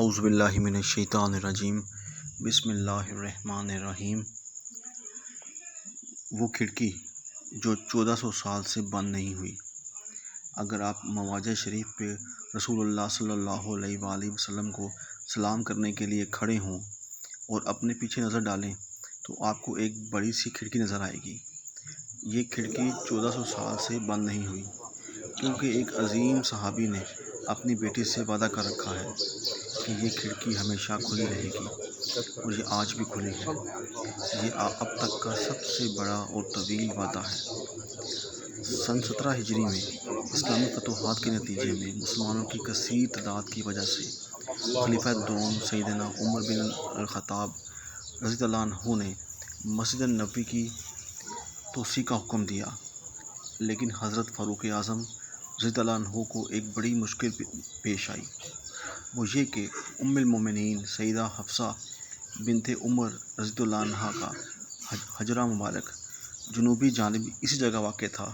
اعوذ باللہ من الشیطان الرجیم بسم اللہ الرحمن الرحیم۔ وہ کھڑکی جو 1400 سال سے بند نہیں ہوئی۔ اگر آپ مواضع شریف پہ رسول اللہ صلی اللہ علیہ وآلہ وسلم کو سلام کرنے کے لیے کھڑے ہوں اور اپنے پیچھے نظر ڈالیں تو آپ کو ایک بڑی سی کھڑکی نظر آئے گی۔ یہ کھڑکی 1400 سال سے بند نہیں ہوئی، کیونکہ ایک عظیم صحابی نے اپنی بیٹی سے وعدہ کر رکھا ہے کہ یہ کھڑکی ہمیشہ کھلی رہے گی، اور یہ آج بھی کھلی ہے۔ یہ اب تک کا سب سے بڑا اور طویل وعدہ ہے۔ سن 17 ہجری میں اسلامی فتوحات کے نتیجے میں مسلمانوں کی کثیر تعداد کی وجہ سے خلیفہ دوم سیدنا عمر بن الخطاب رضی اللہ عنہ نے مسجد نبوی کی توسیع کا حکم دیا، لیکن حضرت فاروق اعظم رضی اللہ عنہ کو ایک بڑی مشکل پیش آئی۔ وہ یہ کہ ام المومنین سیدہ حفصہ بنت عمر رضی اللہ عنہ کا حجرہ مبارک جنوبی جانب اسی جگہ واقع تھا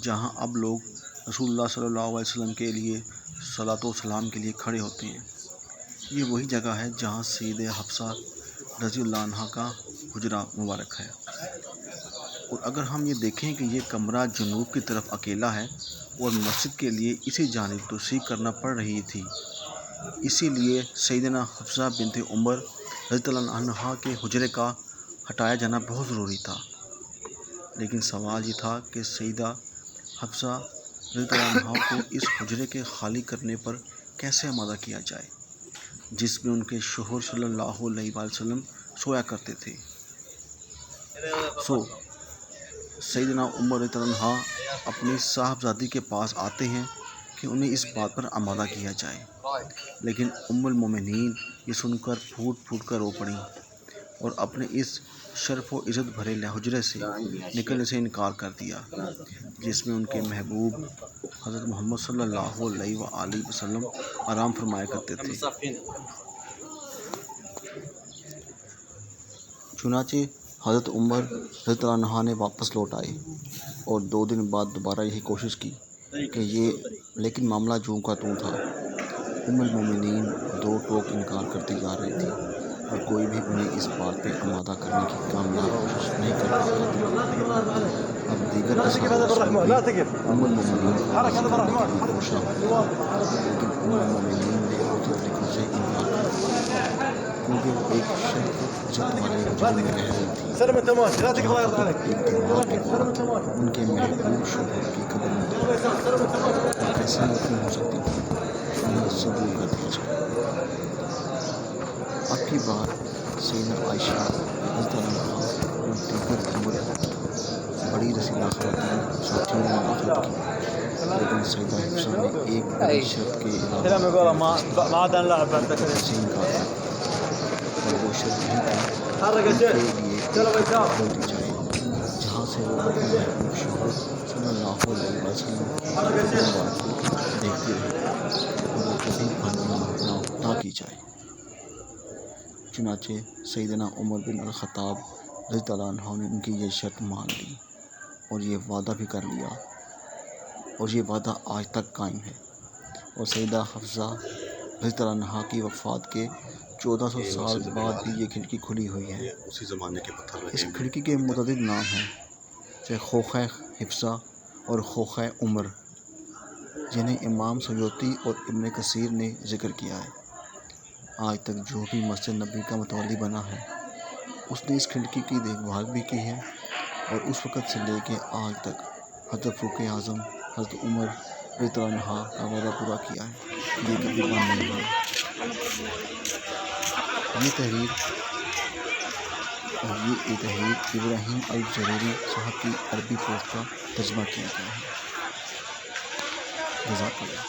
جہاں اب لوگ رسول اللہ صلی اللہ علیہ وسلم کے لیے صلاۃ و سلام کے لیے کھڑے ہوتے ہیں۔ یہ وہی جگہ ہے جہاں سیدہ حفصہ رضی اللہ عنہ کا حجرہ مبارک ہے۔ اور اگر ہم یہ دیکھیں کہ یہ کمرہ جنوب کی طرف اکیلا ہے اور مسجد کے لیے اسی جانب توسیع کرنا پڑ رہی تھی، اسی لیے سیدنا حفصہ بنت عمر رضی اللہ عنہ کے حجرے کا ہٹایا جانا بہت ضروری تھا۔ لیکن سوال یہ تھا کہ سیدہ حفصہ رضی اللہ عنہ کو اس حجرے کے خالی کرنے پر کیسے آمادہ کیا جائے جس میں ان کے شوہر صلی اللہ علیہ وآلہ وسلم سویا کرتے تھے۔ سیدنا عمر رضی اللہ عنہ اپنی صاحبزادی کے پاس آتے ہیں کہ انہیں اس بات پر آمادہ کیا جائے، لیکن ام المومنین یہ سن کر پھوٹ پھوٹ کر رو پڑیں اور اپنے اس شرف و عزت بھرے حجرے سے نکلنے سے انکار کر دیا جس میں ان کے محبوب حضرت محمد صلی اللہ علیہ وآلہ وسلم آرام فرمایا کرتے تھے۔ چنانچہ حضرت عمر رضی اللہ عنہ نے واپس لوٹ آئے اور 2 دن بعد دوبارہ یہی کوشش کی لیکن معاملہ جوں کا توں تھا۔ ام المومنین دو ٹوک انکار کرتی جا رہی تھی اور کوئی بھی انہیں اس بات پہ آمادہ کرنے کی کامیاب کوشش نہیں کر پاتا تھا۔ اب دیگر اصحاب رسول بھی ام المومنین کو راضی کرنے کے لیے کوشاں ہوئے، لیکن ام المومنین نے اپنی طریقوں سے انکار کر دیا، کیونکہ وہ ایک شرف و عزت والے حجرے میں رہ رہی تھی جہاں فقط ایک دیوار کے بعد ان کے محبوب شوہر کی قبر موجود تھی۔ اور کیسے ممکن ہو سکتی تھی کہ انہیں ذبح کر دیا جائے۔ اب کی بار سیدہ عائشہ رضی اللہ عنہا اور دیگر عمر کی بڑی رسیلہ خواتین ساتھیوں نے مداخلت کی، لیکن سیدہ حفصہ نے ایک بڑی شرط کے علاوہ سے انکار کر دیا، اور وہ شرط یہ تھی کہ ان کے لیے ایک کھڑکی کھول دی جائے جہاں سے وہ اپنے محبوب شوہر صلی اللہ علیہ وسلم کی مبارک کو دیکھتے رہیں اور وہ کبھی بند نہ کی جائے۔ چنانچہ سیدنا عمر بن الخطاب رضی اللہ عنہ نے ان کی یہ شرط مان لی اور یہ وعدہ بھی کر لیا، اور یہ وعدہ آج تک قائم ہے۔ اور سیدہ حفصہ رضی اللہ عنہ کی وفات کے 1400 سال بعد بھی یہ کھڑکی کھلی ہوئی ہے۔ اس کھڑکی کے متعدد نام ہیں، جیسے خوخہ حفصہ اور خوخہ عمر، جنہیں امام سیوطی اور ابن کثیر نے ذکر کیا ہے۔ آج تک جو بھی مسجد نبوی کا متولی بنا ہے اس نے اس کھڑکی کی دیکھ بھال بھی کی ہے، اور اس وقت سے لے کے آج تک حضرت فاروق اعظم حضرت عمر رضی اللہ عنہ کا وعدہ پورا کیا ہے، یہ کبھی بند نہیں ہوا۔ یہ تحریر ابراہیم الجزیری صاحب کی عربی پوسٹ کا ترجمہ کیا گیا ہے۔ جزاک اللہ۔